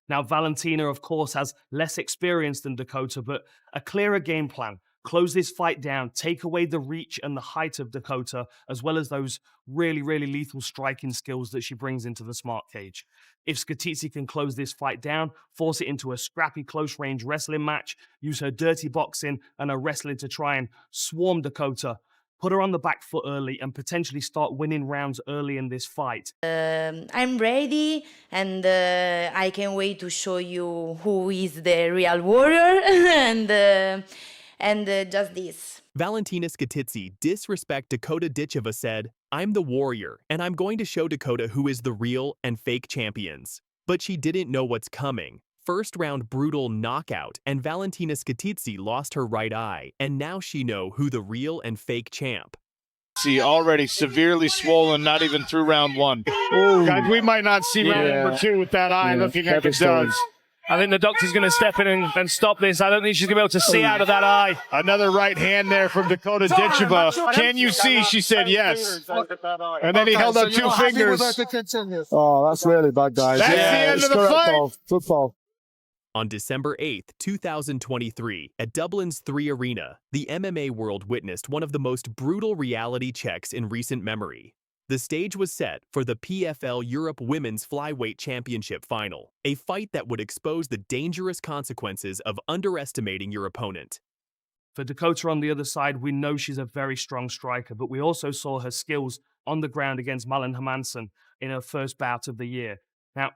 Now, Valentina, of course, has less experience than Dakota, but a clearer game plan. Close this fight down, take away the reach and the height of Dakota, as well as those really, really lethal striking skills that she brings into the smart cage. If Scatizzi can close this fight down, force it into a scrappy close-range wrestling match, use her dirty boxing and her wrestling to try and swarm Dakota, put her on the back foot early and potentially start winning rounds early in this fight. I'm ready, and I can't wait to show you who is the real warrior and just this. Valentina Scatizzi disrespect Dakota Ditcheva said, "I'm the warrior, and I'm going to show Dakota who is the real and fake champions." But she didn't know what's coming. First round brutal knockout, and Valentina Scatizzi lost her right eye, and now she know who the real and fake champ. See, already severely swollen, not even through round one. Ooh. Guys, we might not see round number two with that eye looking like it does. I think the doctor's going to step in and stop this. I don't think she's going to be able to see out of that eye. Another right hand there from Dakota Ditcheva. Can you see? She said yes. And then he held up two fingers. Oh, that's really bad, guys. That's the end of the fight. Good fall. On December 8th, 2023, at Dublin's 3 Arena, the MMA world witnessed one of the most brutal reality checks in recent memory. The stage was set for the PFL Europe Women's Flyweight Championship final, a fight that would expose the dangerous consequences of underestimating your opponent. For Dakota on the other side, we know she's a very strong striker, but we also saw her skills on the ground against Malin Hermansson in her first bout of the year. Now,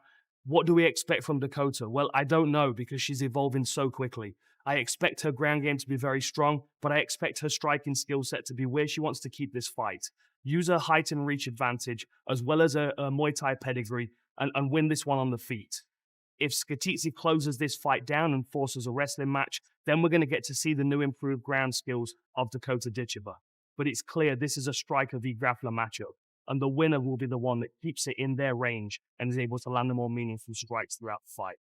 what do we expect from Dakota? Well, I don't know because she's evolving so quickly. I expect her ground game to be very strong, but I expect her striking skill set to be where she wants to keep this fight. Use her height and reach advantage, as well as a Muay Thai pedigree, and win this one on the feet. If Scatizzi closes this fight down and forces a wrestling match, then we're going to get to see the new improved ground skills of Dakota Ditcheva. But it's clear this is a striker v grappler matchup, and the winner will be the one that keeps it in their range and is able to land the more meaningful strikes throughout the fight.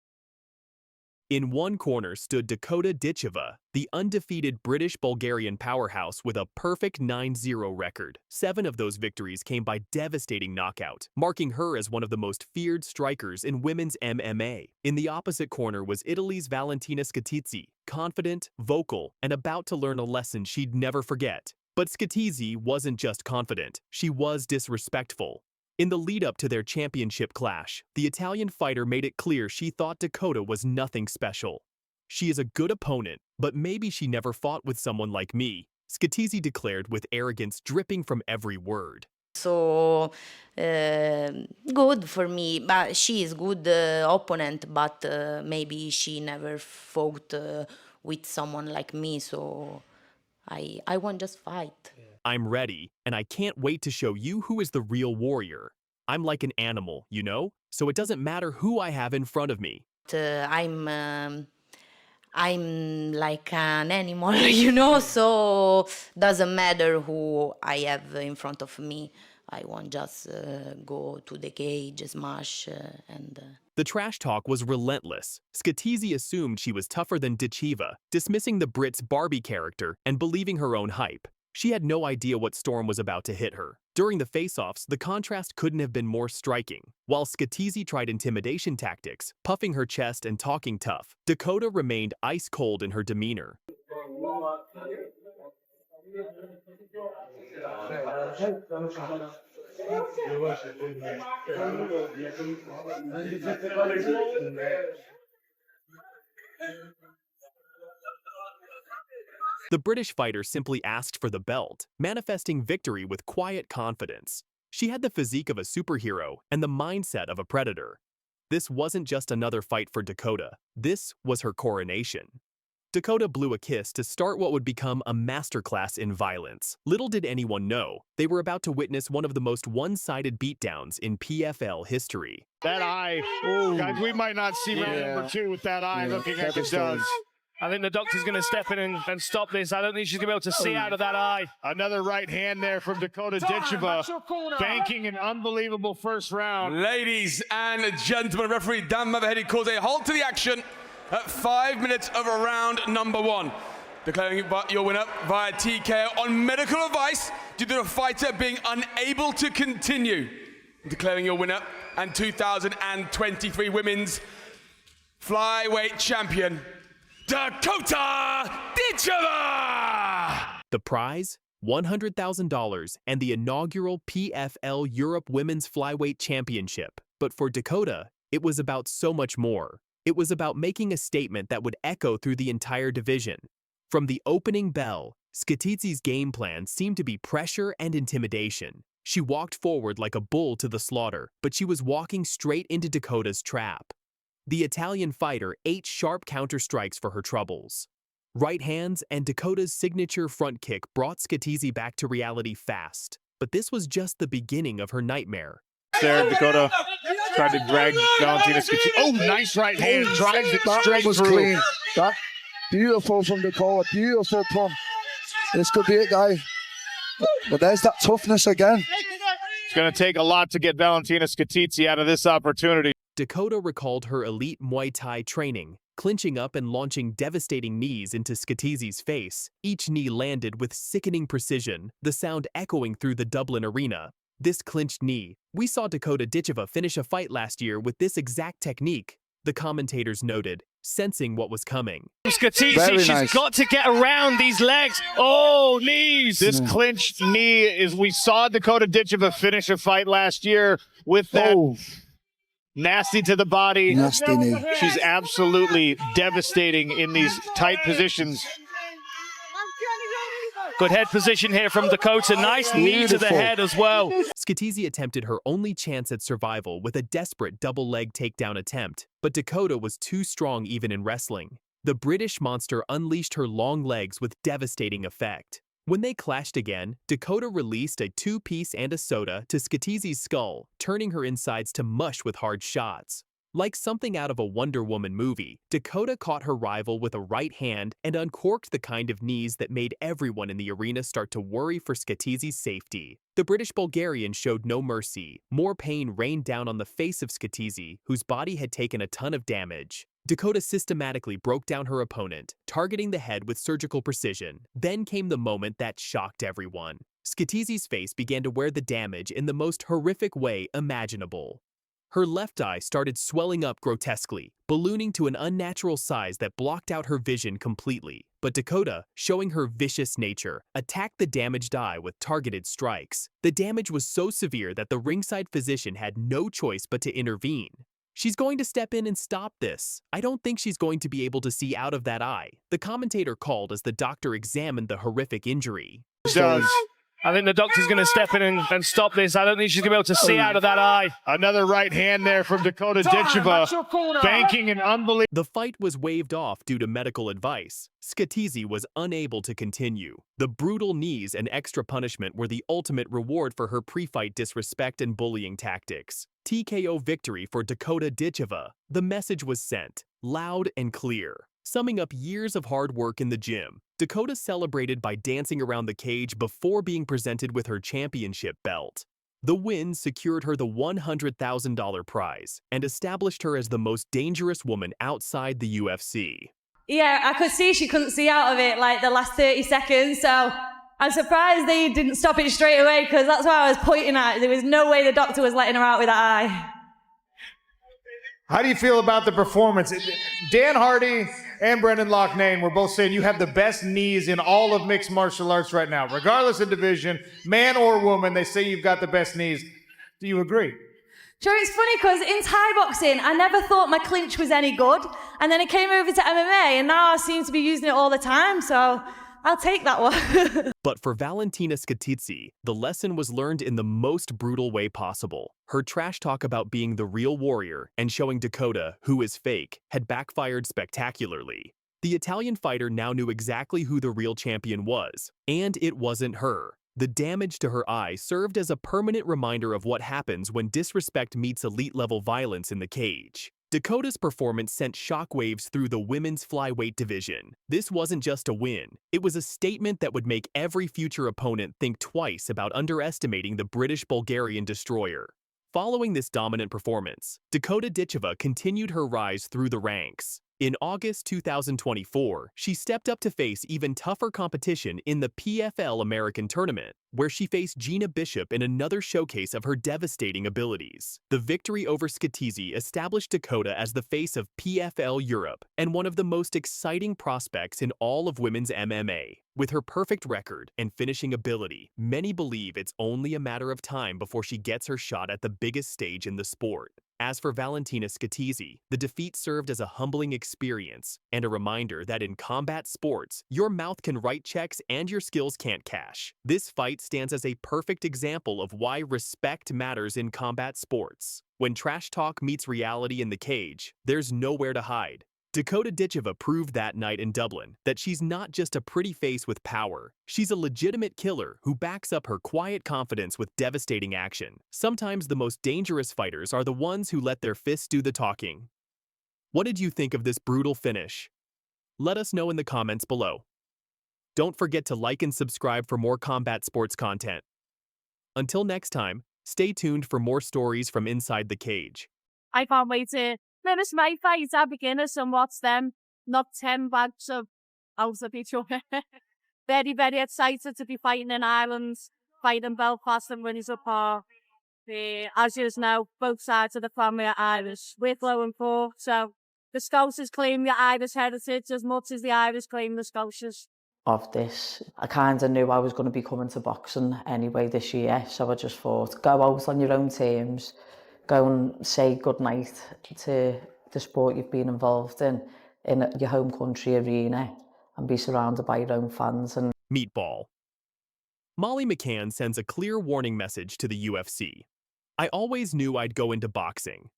In one corner stood Dakota Ditcheva, the undefeated British-Bulgarian powerhouse with a perfect 9-0 record. 7 of those victories came by devastating knockout, marking her as one of the most feared strikers in women's MMA. In the opposite corner was Italy's Valentina Scatizzi, confident, vocal, and about to learn a lesson she'd never forget. But Scatizzi wasn't just confident, she was disrespectful. In the lead-up to their championship clash, the Italian fighter made it clear she thought Dakota was nothing special. "She is a good opponent, but maybe she never fought with someone like me," Scatizzi declared with arrogance dripping from every word. So good for me, but she is good opponent, but maybe she never fought with someone like me, so I won't just fight. "I'm ready, and I can't wait to show you who is the real warrior. I'm like an animal, you know, so it doesn't matter who I have in front of me." I'm like an animal, you know, so doesn't matter who I have in front of me. I won't just go to the cage, smash, and... The trash talk was relentless. Scatizzi assumed she was tougher than Ditcheva, dismissing the Brit's Barbie character and believing her own hype. She had no idea what storm was about to hit her. During the face-offs, the contrast couldn't have been more striking. While Scatizzi tried intimidation tactics, puffing her chest and talking tough, Dakota remained ice-cold in her demeanor. The British fighter simply asked for the belt, manifesting victory with quiet confidence. She had the physique of a superhero and the mindset of a predator. This wasn't just another fight for Dakota. This was her coronation. Dakota blew a kiss to start what would become a masterclass in violence. Little did anyone know, they were about to witness one of the most one-sided beatdowns in PFL history. That eye. Ooh. Guys, we might not see round number two with that eye looking like it does. I think the doctor's going to step in and stop this. I don't think she's going to be able to see out of that eye. Another right hand there from Dakota Ditcheva, banking an unbelievable first round. Ladies and gentlemen, referee Dan Mavahedi calls a halt to the action at 5 minutes of round number 1. Declaring your winner via TKO on medical advice due to the fighter being unable to continue. Declaring your winner and 2023 Women's Flyweight champion, Dakota Ditcheva! The prize? $100,000 and the inaugural PFL Europe Women's Flyweight Championship. But for Dakota, it was about so much more. It was about making a statement that would echo through the entire division. From the opening bell, Scatizzi's game plan seemed to be pressure and intimidation. She walked forward like a bull to the slaughter, but she was walking straight into Dakota's trap. The Italian fighter ate sharp counter-strikes for her troubles. Right hands and Dakota's signature front kick brought Scatizzi back to reality fast. But this was just the beginning of her nightmare. There, Dakota tried to drag Valentina Scatizzi. Oh, nice right hand. Drives it straight was through. clean. That beautiful from Dakota. Beautiful pump. This could be it, guys. But there's that toughness again. It's going to take a lot to get Valentina Scatizzi out of this opportunity. Dakota recalled her elite Muay Thai training, clinching up and launching devastating knees into Scatizzi's face. Each knee landed with sickening precision, the sound echoing through the Dublin arena. This clinched knee. We saw Dakota Ditcheva finish a fight last year with this exact technique, the commentators noted, sensing what was coming. Scatizzi, she's got to get around these legs. Oh, knees. This clinched knee is, we saw Dakota Ditcheva finish a fight last year with that nasty to the body. Nasty knee. She's absolutely devastating in these tight positions. Good head position here from Dakota. Nice knee to the head as well. Scatizzi attempted her only chance at survival with a desperate double leg takedown attempt, but Dakota was too strong even in wrestling. The British monster unleashed her long legs with devastating effect. When they clashed again, Dakota released a two-piece and a soda to Scatizzi's skull, turning her insides to mush with hard shots. Like something out of a Wonder Woman movie, Dakota caught her rival with a right hand and uncorked the kind of knees that made everyone in the arena start to worry for Scatizzi's safety. The British Bulgarian showed no mercy. More pain rained down on the face of Scatizzi, whose body had taken a ton of damage. Dakota systematically broke down her opponent, targeting the head with surgical precision. Then came the moment that shocked everyone. Scatizzi's face began to wear the damage in the most horrific way imaginable. Her left eye started swelling up grotesquely, ballooning to an unnatural size that blocked out her vision completely. But Dakota, showing her vicious nature, attacked the damaged eye with targeted strikes. The damage was so severe that the ringside physician had no choice but to intervene. She's going to step in and stop this. I don't think she's going to be able to see out of that eye, the commentator called as the doctor examined the horrific injury. I think the doctor's going to step in and stop this. I don't think she's going to be able to see out of that eye. Another right hand there from Dakota Ditcheva, banking an unbelievable. The fight was waved off due to medical advice. Scatizzi was unable to continue. The brutal knees and extra punishment were the ultimate reward for her pre-fight disrespect and bullying tactics. TKO victory for Dakota Ditcheva. The message was sent, loud and clear. Summing up years of hard work in the gym, Dakota celebrated by dancing around the cage before being presented with her championship belt. The win secured her the $100,000 prize and established her as the most dangerous woman outside the UFC. Yeah, I could see she couldn't see out of it like the last 30 seconds, so I'm surprised they didn't stop it straight away because that's what I was pointing at. There was no way the doctor was letting her out with that eye. How do you feel about the performance? Dan Hardy and Brendan Loughnane were both saying you have the best knees in all of mixed martial arts right now. Regardless of division, man or woman, they say you've got the best knees. Do you agree? Sure, it's funny because in Thai boxing, I never thought my clinch was any good. And then it came over to MMA, and now I seem to be using it all the time, so I'll take that one. But for Valentina Scatizzi, the lesson was learned in the most brutal way possible. Her trash talk about being the real warrior and showing Dakota, who is fake, had backfired spectacularly. The Italian fighter now knew exactly who the real champion was, and it wasn't her. The damage to her eye served as a permanent reminder of what happens when disrespect meets elite-level violence in the cage. Dakota's performance sent shockwaves through the women's flyweight division. This wasn't just a win. It was a statement that would make every future opponent think twice about underestimating the British Bulgarian destroyer. Following this dominant performance, Dakota Ditcheva continued her rise through the ranks. In August 2024, she stepped up to face even tougher competition in the PFL American Tournament, where she faced Gina Bishop in another showcase of her devastating abilities. The victory over Scatizzi established Dakota as the face of PFL Europe and one of the most exciting prospects in all of women's MMA. With her perfect record and finishing ability, many believe it's only a matter of time before she gets her shot at the biggest stage in the sport. As for Valentina Scatizzi, the defeat served as a humbling experience and a reminder that in combat sports, your mouth can write checks and your skills can't cash. This fight stands as a perfect example of why respect matters in combat sports. When trash talk meets reality in the cage, there's nowhere to hide. Dakota Ditcheva proved that night in Dublin that she's not just a pretty face with power, she's a legitimate killer who backs up her quiet confidence with devastating action. Sometimes the most dangerous fighters are the ones who let their fists do the talking. What did you think of this brutal finish? Let us know in the comments below. Don't forget to like and subscribe for more combat sports content. Until next time, stay tuned for more stories from inside the cage. I can't wait to finish my fight at beginners and watch them knock 10 bags of out of each other. Very, very excited to be fighting in Ireland, fighting Belfast and Windsor Park. As you know, both sides of the family are Irish. We're flowing for, so the Scousers claim the Irish heritage as much as the Irish claim the Scousers. Of this, I kind of knew I was going to be coming to boxing anyway this year, so I just thought, go out on your own terms, go and say goodnight to the sport you've been involved in your home country arena, and be surrounded by your own fans. And Meatball. Molly McCann sends a clear warning message to the UFC. I always knew I'd go into boxing.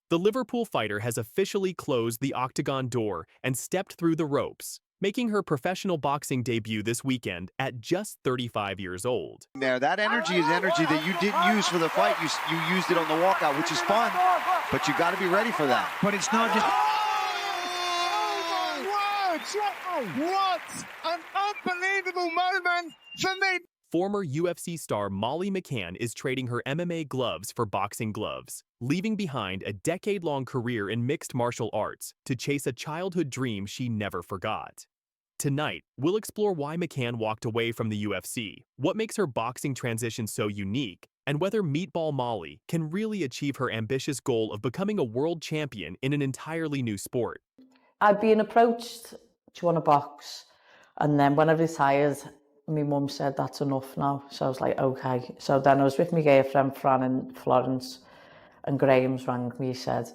The Liverpool fighter has officially closed the octagon door and stepped through the ropes, making her professional boxing debut this weekend at just 35 years old. There, that energy is energy that you didn't use for the fight. You used it on the walkout, which is fun, but you got to be ready for that. But it's not just... What an unbelievable moment for me! Former UFC star Molly McCann is trading her MMA gloves for boxing gloves, leaving behind a decade-long career in mixed martial arts to chase a childhood dream she never forgot. Tonight, we'll explore why McCann walked away from the UFC, what makes her boxing transition so unique, and whether Meatball Molly can really achieve her ambitious goal of becoming a world champion in an entirely new sport. I'd been approached, do you want to box? And then when I retired, my mum said, that's enough now. So I was like, okay. So then I was with my girlfriend, Fran, in Florence, and Graham's rang me, he said,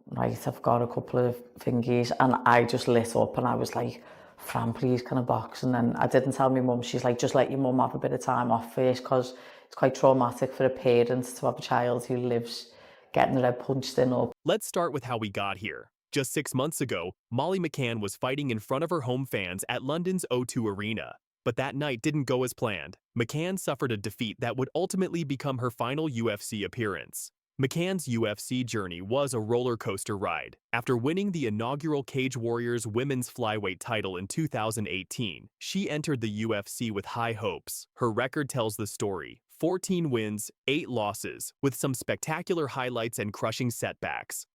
right, I've got a couple of thingies. And I just lit up and I was like, Fran, please, can I box? And then I didn't tell my mum. She's like, just let your mum have a bit of time off first, because it's quite traumatic for a parent to have a child who lives getting their head punched in. Or Let's start with how we got here. Just 6 months ago, Molly McCann was fighting in front of her home fans at London's O2 Arena. But that night didn't go as planned. McCann suffered a defeat that would ultimately become her final UFC appearance. McCann's UFC journey was a roller coaster ride. After winning the inaugural Cage Warriors women's flyweight title in 2018, she entered the UFC with high hopes. Her record tells the story: 14 wins, 8 losses, with some spectacular highlights and crushing setbacks.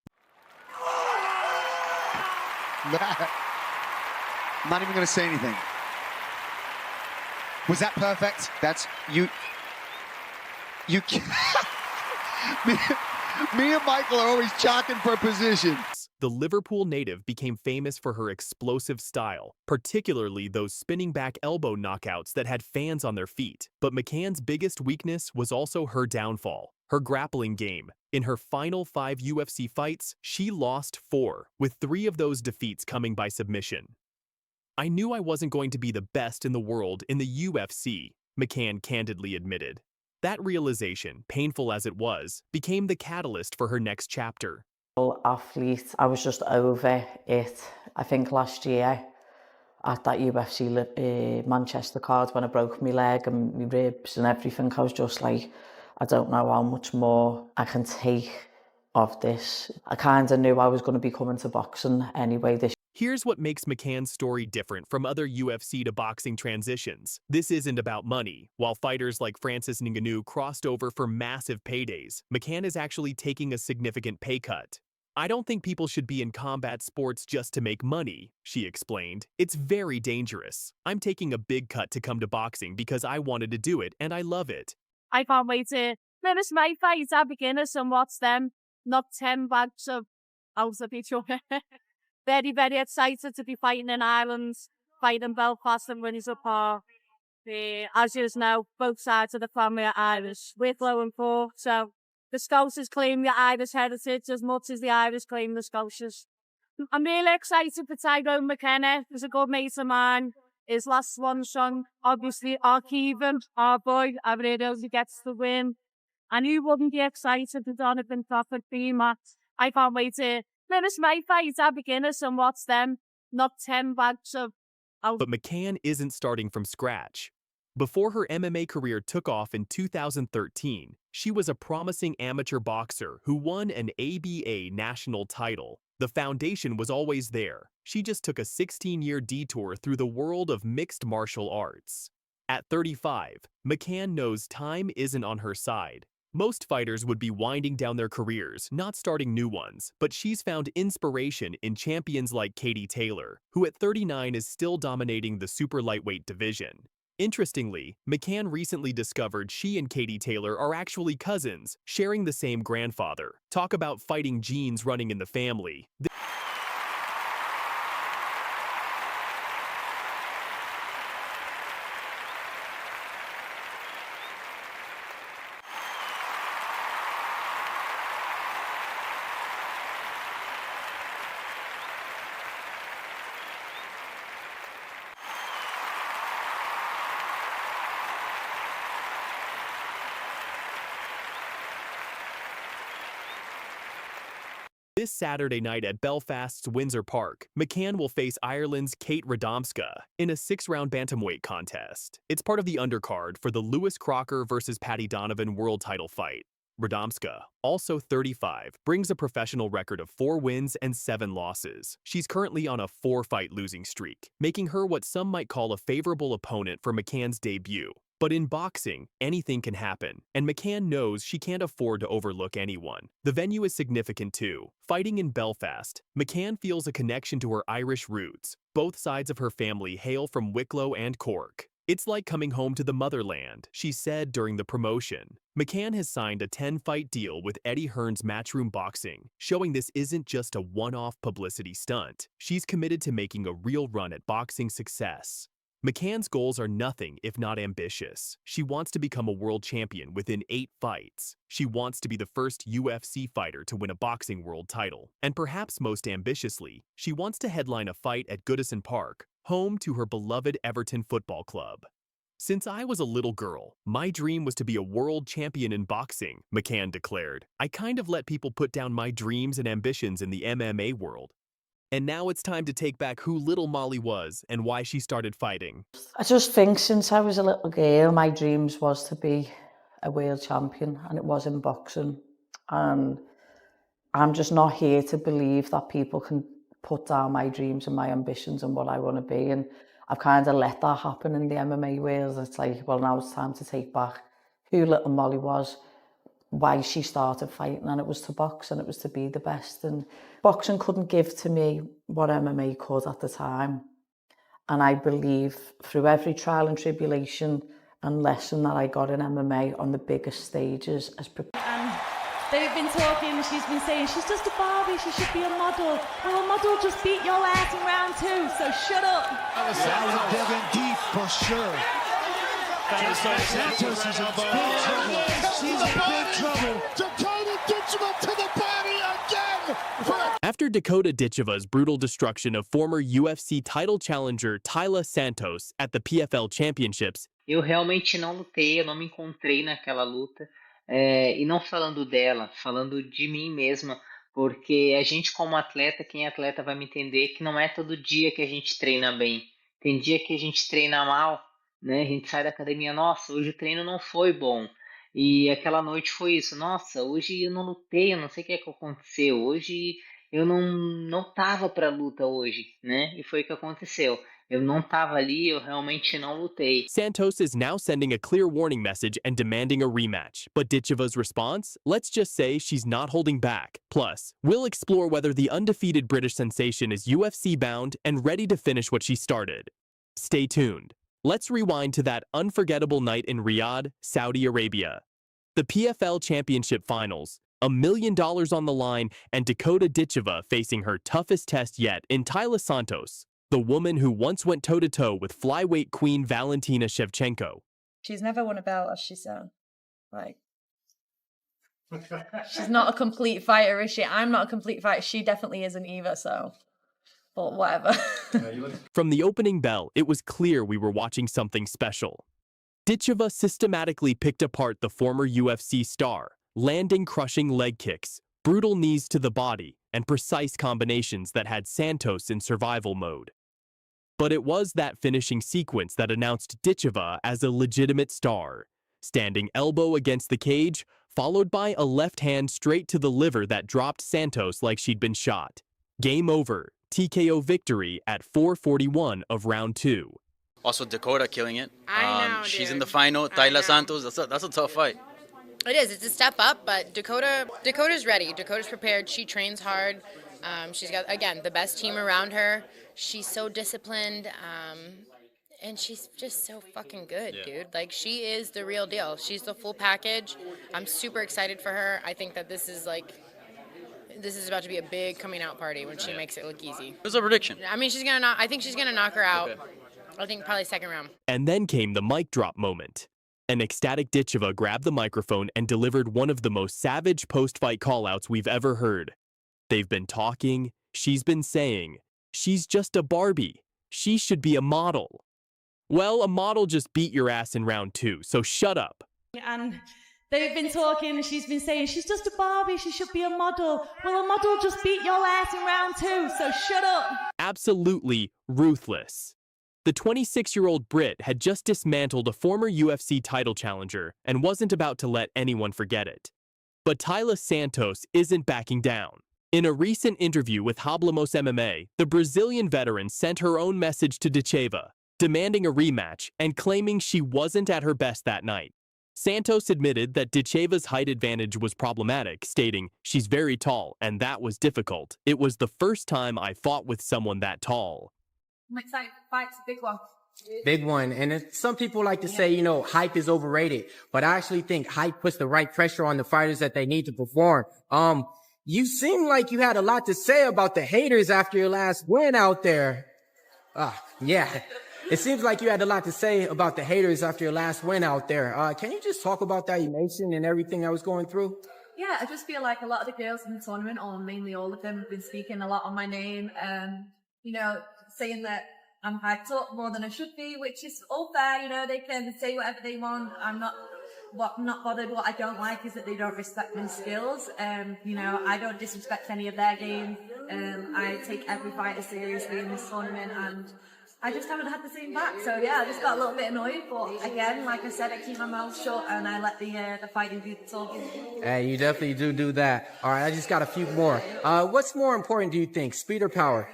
I'm not even going to say anything. Was that perfect? That's you. You me and Michael are always jockeying for position. The Liverpool native became famous for her explosive style, particularly those spinning back elbow knockouts that had fans on their feet. But McCann's biggest weakness was also her downfall: her grappling game. In her final 5 UFC fights, she lost 4, with 3 of those defeats coming by submission. I knew I wasn't going to be the best in the world in the UFC, McCann candidly admitted. That realization, painful as it was, became the catalyst for her next chapter. athlete, I was just over it. I think last year at that UFC Manchester card, when I broke my leg and my ribs and everything, I was just like, I don't know how much more I can take of this. I kind of knew I was going to be coming to boxing anyway this. Here's what makes McCann's story different from other UFC to boxing transitions. This isn't about money. While fighters like Francis Ngannou crossed over for massive paydays, McCann is actually taking a significant pay cut. I don't think people should be in combat sports just to make money, she explained. It's very dangerous. I'm taking a big cut to come to boxing because I wanted to do it and I love it. I can't wait to finish my fight. I beginners and watch them knock 10 bags of out of each other. Very, very excited to be fighting in Ireland, fighting Belfast and Windsor Park. As you know, both sides of the family are Irish. We're flowing for, so the Scousers claim the Irish heritage as much as the Irish claim the Scousers. I'm really excited for Tyrone McKenna. He's a good mate of mine. His last swan song, obviously, our Kevin, our boy, I really hope he gets the win. And who wouldn't be excited for Donovan Crawford being Matt? I can't wait to finish my fight. I beginners and watch them knock 10 bags of out. But McCann isn't starting from scratch. Before her MMA career took off in 2013, she was a promising amateur boxer who won an ABA national title. The foundation was always there. She just took a 16-year detour through the world of mixed martial arts. At 35, McCann knows time isn't on her side. Most fighters would be winding down their careers, not starting new ones, but she's found inspiration in champions like Katie Taylor, who at 39 is still dominating the super lightweight division. Interestingly, McCann recently discovered she and Katie Taylor are actually cousins, sharing the same grandfather. Talk about fighting genes running in the family. This Saturday night at Belfast's Windsor Park, McCann will face Ireland's Kate Radomska in a 6-round bantamweight contest. It's part of the undercard for the Lewis Crocker vs. Paddy Donovan world title fight. Radomska, also 35, brings a professional record of 4 wins and 7 losses. She's currently on a 4-fight losing streak, making her what some might call a favorable opponent for McCann's debut. But in boxing, anything can happen, and McCann knows she can't afford to overlook anyone. The venue is significant too. Fighting in Belfast, McCann feels a connection to her Irish roots. Both sides of her family hail from Wicklow and Cork. It's like coming home to the motherland, she said during the promotion. McCann has signed a 10-fight deal with Eddie Hearn's Matchroom Boxing, showing this isn't just a one-off publicity stunt. She's committed to making a real run at boxing success. McCann's goals are nothing if not ambitious. She wants to become a world champion within 8 fights. She wants to be the first UFC fighter to win a boxing world title. And perhaps most ambitiously, she wants to headline a fight at Goodison Park, home to her beloved Everton Football Club. Since I was a little girl, my dream was to be a world champion in boxing, McCann declared. I kind of let people put down my dreams and ambitions in the MMA world. And now it's time to take back who little Molly was and why she started fighting. I just think since I was a little girl, my dreams was to be a world champion, and it was in boxing. And I'm just not here to believe that people can put down my dreams and my ambitions and what I want to be. And I've kind of let that happen in the MMA world. It's like, well, now it's time to take back who little Molly was, why she started fighting, and it was to box and it was to be the best. And boxing couldn't give to me what MMA could at the time. And I believe through every trial and tribulation and lesson that I got in MMA on the biggest stages as They've been talking, she's been saying she's just a Barbie, she should be a model. Well, a model just beat your ass in round 2, so shut up. That was digging deep for sure. Santos is in big trouble. She's in big trouble. Dakota Ditcheva to the body again. After Dakota Ditcheva's brutal destruction of former UFC title challenger Taila Santos at the PFL Championships, Eu realmente não lutei, eu não me encontrei naquela luta. E não falando dela, falando de mim mesma, porque a gente como atleta, quem é atleta vai me entender que não é todo dia que a gente treina bem. Tem dia que a gente treina mal, né? A gente sai da academia, nossa, hoje o treino não foi bom. E aquela noite foi isso, nossa, hoje eu não lutei, eu não sei o que é que aconteceu, hoje eu não tava pra luta hoje, né? E foi o que aconteceu. Eu não tava ali, eu realmente não lutei. Santos is now sending a clear warning message and demanding a rematch. But Ditcheva's response? Let's just say she's not holding back. Plus, we'll explore whether the undefeated British sensation is UFC bound and ready to finish what she started. Stay tuned. Let's rewind to that unforgettable night in Riyadh, Saudi Arabia. The PFL Championship Finals, $1 million on the line, and Dakota Ditcheva facing her toughest test yet in Santos, the woman who once went toe-to-toe with flyweight queen Valentina Shevchenko. She's never won a belt, as she said. Like, she's not a complete fighter, is she? I'm not a complete fighter. She definitely isn't either, so... But whatever. From the opening bell, it was clear we were watching something special. Ditcheva systematically picked apart the former UFC star, landing crushing leg kicks, brutal knees to the body, and precise combinations that had Santos in survival mode. But it was that finishing sequence that announced Ditcheva as a legitimate star, standing elbow against the cage, followed by a left hand straight to the liver that dropped Santos like she'd been shot. Game over. TKO victory at 4:41 of round 2. Also, Dakota killing it. I know, she's dude. in the final. Tyler Santos. That's a tough fight. It is. It's a step up, but Dakota's ready. Dakota's prepared. She trains hard. She's got, again, the best team around her. She's so disciplined, and she's just so fucking good, dude. Like, she is the real deal. She's the full package. I'm super excited for her. I think that this is about to be a big coming out party when she makes it look easy. What's a prediction? I mean, I think she's gonna knock her out. Okay. I think probably second round. And then came the mic drop moment. An ecstatic Ditcheva grabbed the microphone and delivered one of the most savage post-fight callouts we've ever heard. They've been talking, she's been saying, she's just a Barbie. She should be a model. Well, a model just beat your ass in round 2, so shut up. And they've been talking, she's been saying, she's just a Barbie, she should be a model. Well, a model just beat your ass in round 2, so shut up. Absolutely ruthless. The 26-year-old Brit had just dismantled a former UFC title challenger and wasn't about to let anyone forget it. But Tyler Santos isn't backing down. In a recent interview with Hablamos MMA, the Brazilian veteran sent her own message to Ditcheva, demanding a rematch and claiming she wasn't at her best that night. Santos admitted that Ditcheva's height advantage was problematic, stating, "She's very tall, and that was difficult. It was the first time I fought with someone that tall." I'm excited to fight. It's a big one. Big one. And some people like to say, hype is overrated, but I actually think hype puts the right pressure on the fighters that they need to perform. You seem like you had a lot to say about the haters after your last win out there. Yeah. It seems like you had a lot to say about the haters after your last win out there. Can you just talk about that emotion and everything I was going through? Yeah, I just feel like a lot of the girls in the tournament, or mainly all of them, have been speaking a lot on my name, saying that I'm hyped up more than I should be, which is all fair. They can say whatever they want. I'm not bothered. What I don't like is that they don't respect my skills. I don't disrespect any of their games. I take every fighter seriously in this tournament, and I just haven't had the same back. So yeah, I just got a little bit annoyed, but again, like I said, I keep my mouth shut and I let the fighting do the talking. Hey, you definitely do that. All right, I just got a few more. What's more important, do you think, speed or power?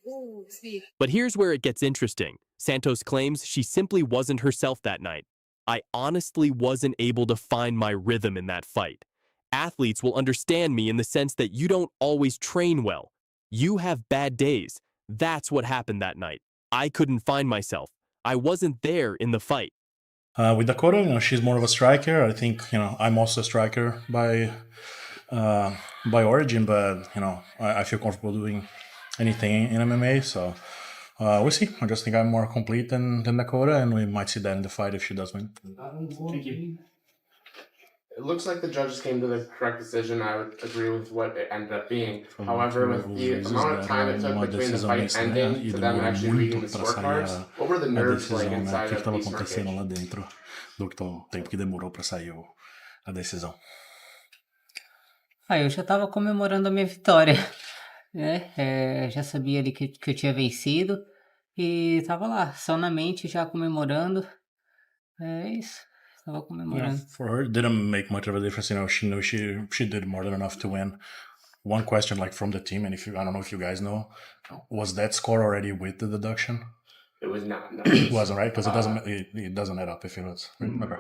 Ooh, speed. But here's where it gets interesting. Santos claims she simply wasn't herself that night. I honestly wasn't able to find my rhythm in that fight. Athletes will understand me in the sense that you don't always train well. You have bad days. That's what happened that night. I couldn't find myself. I wasn't there in the fight. With Dakota, she's more of a striker. I think, I'm also a striker by origin, but, I feel comfortable doing anything in MMA. So we'll see. I just think I'm more complete than Dakota, and we might see that in the fight if she does win. Thank you. It looks like the judges came to the correct decision. I would agree with what it ended up being. However, with the amount of time it took between the fight ending to them actually reading the scorecards, what were the nerves like inside of the scorecard? lá dentro do tempo que demorou para sair a decisão. Eu já estava comemorando a minha vitória, né? Já sabia ali que eu tinha vencido e estava lá, só na mente já comemorando. É isso. For her, it didn't make much of a difference. She knew she did more than enough to win. One question, from the team, and I don't know if you guys know, was that score already with the deduction? it was not. No, It wasn't, right? Because it doesn't add up if it was. Okay.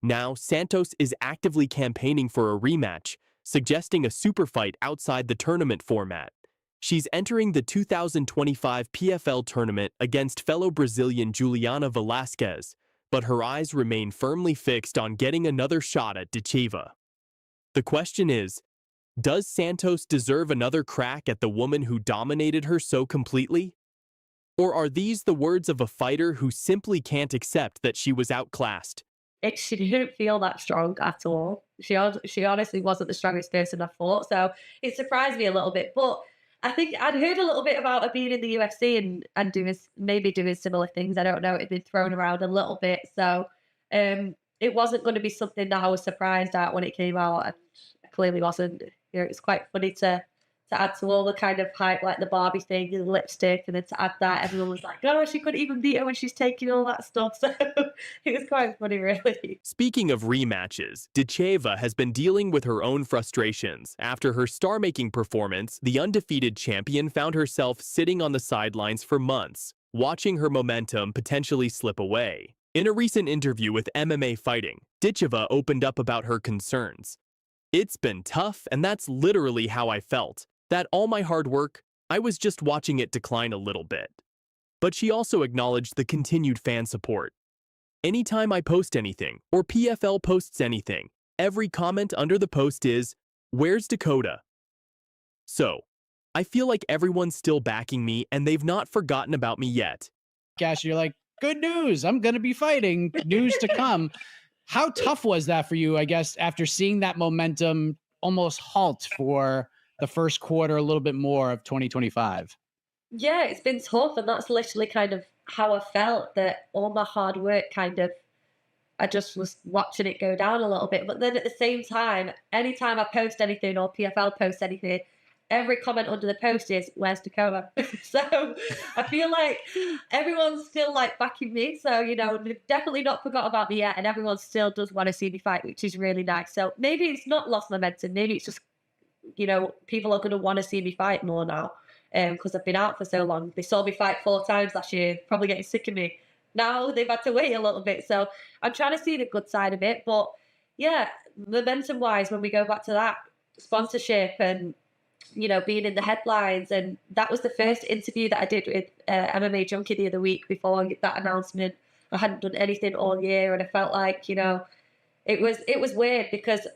Now, Santos is actively campaigning for a rematch, suggesting a super fight outside the tournament format. She's entering the 2025 PFL tournament against fellow Brazilian Juliana Velasquez, but her eyes remain firmly fixed on getting another shot at Ditcheva. The question is, does Santos deserve another crack at the woman who dominated her so completely? Or are these the words of a fighter who simply can't accept that she was outclassed? She didn't feel that strong at all. She honestly wasn't the strongest person I thought, so it surprised me a little bit. But I think I'd heard a little bit about her being in the UFC and doing similar things. I don't know. It'd been thrown around a little bit, so it wasn't going to be something that I was surprised at when it came out. And I clearly wasn't. You know, it's quite funny to add to all the kind of hype, like the Barbie thing and the lipstick, and then to add that, everyone was like, "Oh, she couldn't even beat her when she's taking all that stuff." So it was quite funny, really. Speaking of rematches, Ditcheva has been dealing with her own frustrations. After her star-making performance, the undefeated champion found herself sitting on the sidelines for months, watching her momentum potentially slip away. In a recent interview with MMA Fighting, Ditcheva opened up about her concerns. "It's been tough, and that's literally how I felt. That all my hard work, I was just watching it decline a little bit." But she also acknowledged the continued fan support. "Anytime I post anything, or PFL posts anything, every comment under the post is, 'Where's Dakota?' So, I feel like everyone's still backing me and they've not forgotten about me yet." Cash, you're like, good news, I'm going to be fighting, news to come. How tough was that for you, I guess, after seeing that momentum almost halt for the first quarter, a little bit more of 2025? Yeah, it's been tough, and that's literally kind of how I felt, that all my hard work I just was watching it go down a little bit. But then at the same time, anytime I post anything or PFL posts anything, every comment under the post is, "Where's Dakota?" So I feel like everyone's still like backing me. So, you know, they've definitely not forgot about me yet, and everyone still does want to see me fight, which is really nice. So maybe it's not lost momentum. Maybe it's just, you know, people are going to want to see me fight more now because I've been out for so long. They saw me fight 4 times last year, probably getting sick of me. Now they've had to wait a little bit. So I'm trying to see the good side of it. But yeah, momentum-wise, when we go back to that sponsorship and, you know, being in the headlines, and that was the first interview that I did with MMA Junkie the other week before that announcement. I hadn't done anything all year, and I felt like, you know, it was weird because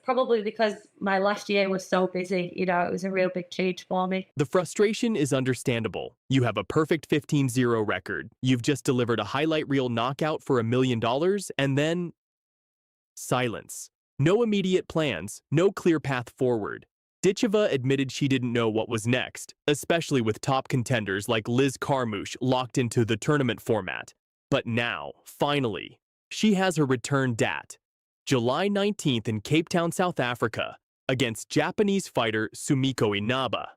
my last year was so busy. You know, it was a real big change for me. The frustration is understandable. You have a perfect 15-0 record. You've just delivered a highlight reel knockout for $1 million, and then silence. No immediate plans, no clear path forward. Ditcheva admitted she didn't know what was next, especially with top contenders like Liz Carmouche locked into the tournament format. But now, finally, she has her return date. July 19th in Cape Town, South Africa, against Japanese fighter Sumiko Inaba.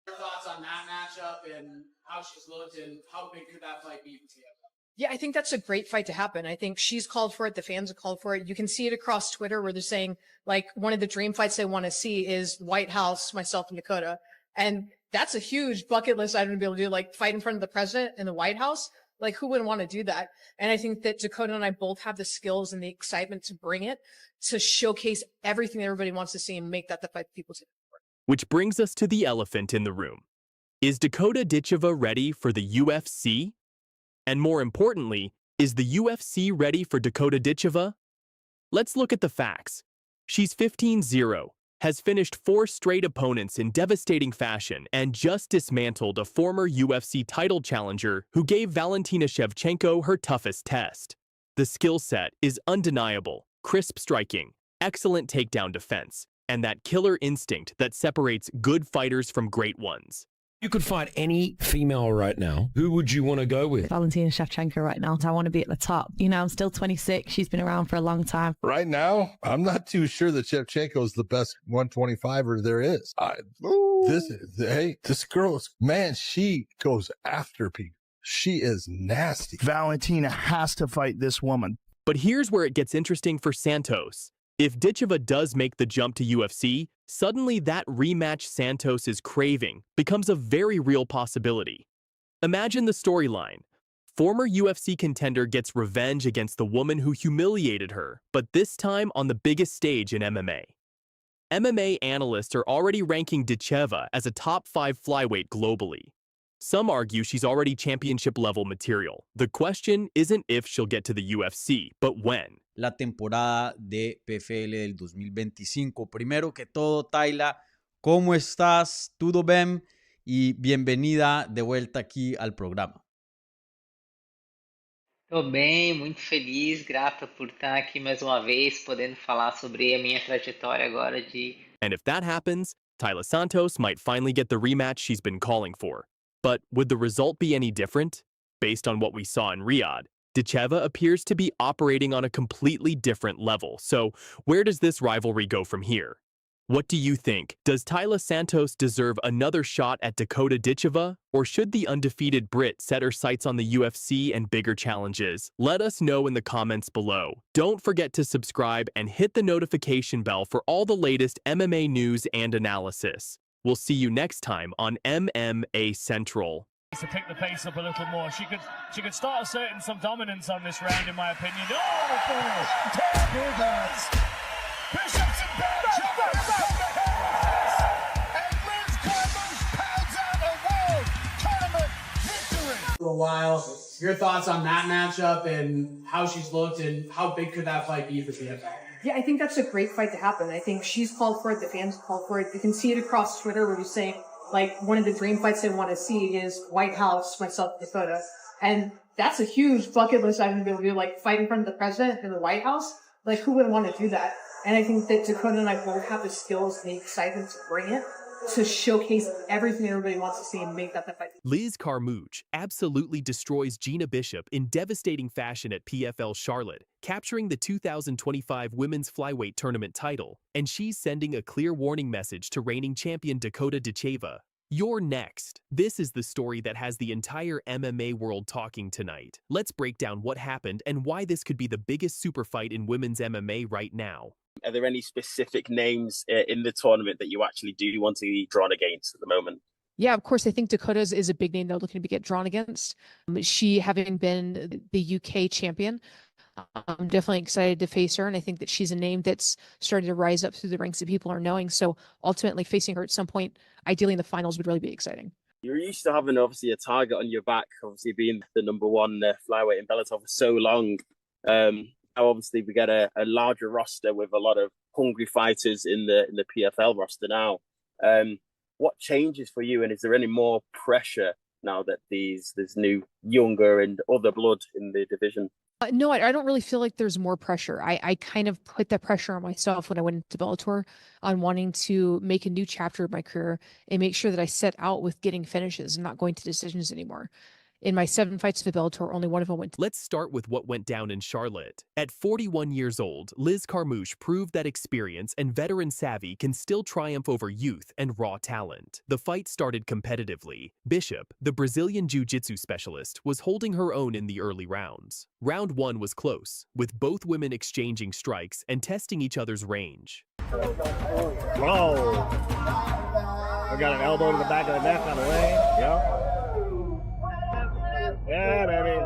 Your thoughts on that matchup and how she's looked and how big could that fight be for you? Yeah, I think that's a great fight to happen. I think she's called for it. The fans have called for it. You can see it across Twitter where they're saying, like, one of the dream fights they want to see is White House, myself, and Dakota. And that's a huge bucket list item to be able to do, like, fight in front of the president in the White House. Like, who wouldn't want to do that? And I think that Dakota and I both have the skills and the excitement to bring it, to showcase everything that everybody wants to see and make that the fight people see. Which brings us to the elephant in the room. Is Dakota Ditcheva ready for the UFC? And more importantly, is the UFC ready for Dakota Ditcheva? Let's look at the facts. She's 15-0, has finished 4 straight opponents in devastating fashion, and just dismantled a former UFC title challenger who gave Valentina Shevchenko her toughest test. The skill set is undeniable: crisp striking, excellent takedown defense, and that killer instinct that separates good fighters from great ones. You could fight any female right now. Who would you want to go with? Valentina Shevchenko right now. I want to be at the top. You know, I'm still 26. She's been around for a long time. Right now, I'm not too sure that Shevchenko is the best 125er there is. This girl is, man, she goes after people. She is nasty. Valentina has to fight this woman. But here's where it gets interesting for Santos. If Ditcheva does make the jump to UFC, suddenly that rematch Santos is craving becomes a very real possibility. Imagine the storyline. Former UFC contender gets revenge against the woman who humiliated her, but this time on the biggest stage in MMA. MMA analysts are already ranking Ditcheva as a top 5 flyweight globally. Some argue she's already championship-level material. The question isn't if she'll get to the UFC, but when. La temporada de PFL del 2025. Primero que todo, Tayla, ¿cómo estás? ¿Tudo bem? Y bienvenida de vuelta aquí al programa. Tô bem, muito feliz, grata por estar aqui mais uma vez, podendo falar sobre a minha trajetória agora de... And if that happens, Tayla Santos might finally get the rematch she's been calling for. But would the result be any different? Based on what we saw in Riyadh, Ditcheva appears to be operating on a completely different level. So where does this rivalry go from here? What do you think? Does Tayla Santos deserve another shot at Dakota Ditcheva? Or should the undefeated Brit set her sights on the UFC and bigger challenges? Let us know in the comments below. Don't forget to subscribe and hit the notification bell for all the latest MMA news and analysis. We'll see you next time on MMA Central. To pick the pace up a little more. She could start asserting some dominance on this round, in my opinion. Oh, Bishops and a while. Your thoughts on that matchup and how she's looked and how big could that fight be for PFL? Yeah, I think that's a great fight to happen. I think she's called for it. The fans called for it. You can see it across Twitter where you're saying, like, one of the dream fights they want to see is White House, myself, Dakota. And that's a huge bucket list item to be able to do, like, fight in front of the president in the White House. Like, who wouldn't want to do that? And I think that Dakota and I both have the skills and the excitement to bring it, to showcase everything everybody wants to see and make that the fight. Liz Carmouche absolutely destroys Gina Bishop in devastating fashion at PFL Charlotte, capturing the 2025 Women's Flyweight Tournament title, and she's sending a clear warning message to reigning champion Dakota Ditcheva. You're next. This is the story that has the entire MMA world talking tonight. Let's break down what happened and why this could be the biggest super fight in women's MMA right now. Are there any specific names in the tournament that you actually do want to be drawn against at the moment? Yeah, of course. I think Dakota's is a big name they're looking to get drawn against. She, having been the UK champion, I'm definitely excited to face her. And I think that she's a name that's starting to rise up through the ranks that people are knowing. So ultimately facing her at some point, ideally in the finals, would really be exciting. You're used to having obviously a target on your back, obviously being the number one flyweight in Bellator for so long. Now obviously we get a larger roster with a lot of hungry fighters in the PFL roster now. What changes for you, and is there any more pressure now that there's new younger and other blood in the division? No, I don't really feel like there's more pressure. I kind of put that pressure on myself when I went into Bellator on wanting to make a new chapter of my career and make sure that I set out with getting finishes and not going to decisions anymore. In my 7 fights for Bellator, only one of them went to... Let's start with what went down in Charlotte. At 41 years old, Liz Carmouche proved that experience and veteran savvy can still triumph over youth and raw talent. The fight started competitively. Bishop, the Brazilian jiu-jitsu specialist, was holding her own in the early rounds. Round 1 was close, with both women exchanging strikes and testing each other's range. Whoa! I got an elbow to the back of the neck on the way. Yep. Yeah, baby.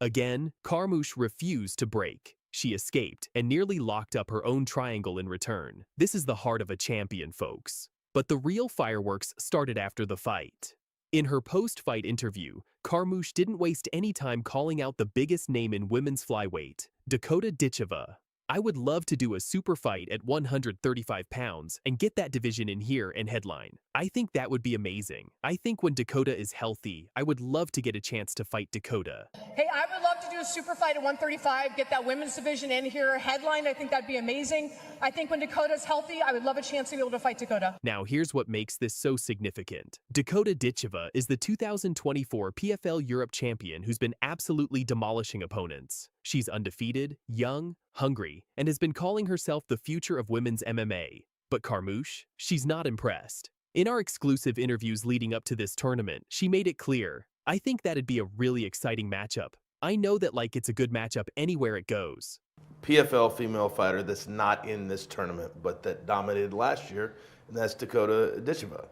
Again, Carmouche refused to break. She escaped and nearly locked up her own triangle in return. This is the heart of a champion, folks. But the real fireworks started after the fight. In her post-fight interview, Carmouche didn't waste any time calling out the biggest name in women's flyweight, Dakota Ditcheva. I would love to do a super fight at 135 pounds and get that division in here and headline. I think that would be amazing. I think when Dakota is healthy, I would love to get a chance to fight Dakota. Hey, I would love to do a super fight at 135, get that women's division in here, headline. I think that'd be amazing. I think when Dakota's healthy, I would love a chance to be able to fight Dakota. Now, here's what makes this so significant. Dakota Ditcheva is the 2024 PFL Europe champion who's been absolutely demolishing opponents. She's undefeated, young, hungry, and has been calling herself the future of women's MMA. But Carmouche, she's not impressed. In our exclusive interviews leading up to this tournament, she made it clear, I think that'd be a really exciting matchup. I know that it's a good matchup anywhere it goes. PFL female fighter that's not in this tournament, but that dominated last year, and that's Dakota Ditcheva.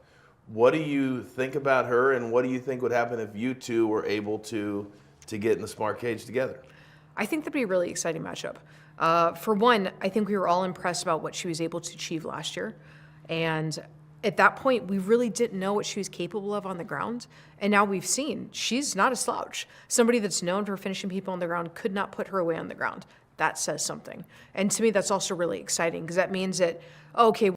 What do you think about her, and what do you think would happen if you two were able to get in the smart cage together? I think that'd be a really exciting matchup. For one, I think we were all impressed about what she was able to achieve last year. And at that point, we really didn't know what she was capable of on the ground. And now we've seen she's not a slouch. Somebody that's known for finishing people on the ground could not put her away on the ground. That says something. And to me, that's also really exciting because that means that, okay,